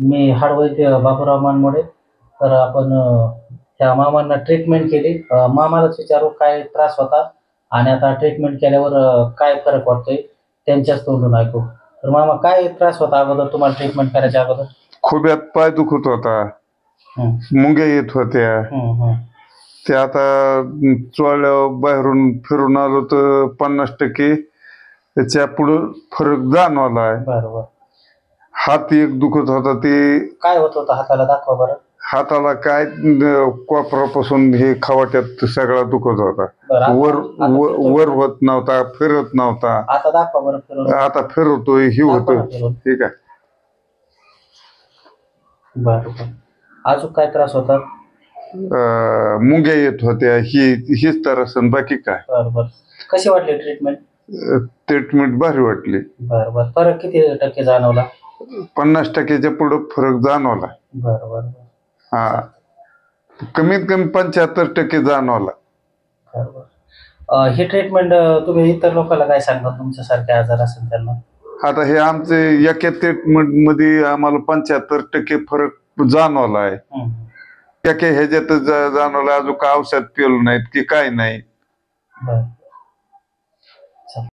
मी हाडवैद्य बाबूराव मानमोडे. तर आपण त्या मामांना ट्रीटमेंट केली. मामालाच विचारू काय त्रास होता आणि आता ट्रीटमेंट केल्यावर काय फरक वाटतोय त्यांच्याच तोंडून ऐकू. तर मामा काय त्रास होता अगोदर तुम्हाला ट्रीटमेंट करायच्या अगोदर? खोब्यात पाय दुखत होता, मुंग्या येत होत्या. ते आता चोळल्यावर बाहेरून फिरून आलो तर 50% त्याच्या पुढं फरक जाणवलाय. बरोबर. हात एक दुखत होता, ते काय होत होतं हाताला? दाखवा बरं. हाताला काय कोपरापासून हे खवाट्यात सगळा दुखत होता. वर होत नव्हता, फिरत नव्हता. आता दाखवा बरं फिरून. आता फिरवतोय, हे होतोय. ठीक आहे. बरोबर. अजून काय त्रास होता? मुंग्या येत होत्या, हीच त्रास, बाकी काय. बरोबर. कशी वाटली ट्रीटमेंट? ट्रीटमेंट भारी वाटली. बरोबर. फरक किती टक्के जाणवला? 50%च्या पुढे फरक जाणवला. बरोबर. हा, कमीत कमी 75% जाणवला. बरोबर. ही ट्रीटमेंट तुम्ही इतर लोकांना काय सांगता तुमच्यासारखे आजार असेल त्यांना? आता हे आमचे एका ट्रीटमेंट मध्ये आम्हाला 75% फरक जाणवला आहे. एका ह्याच्यात जाणवला, अजून औषध पेलो नाहीत की काय नाही.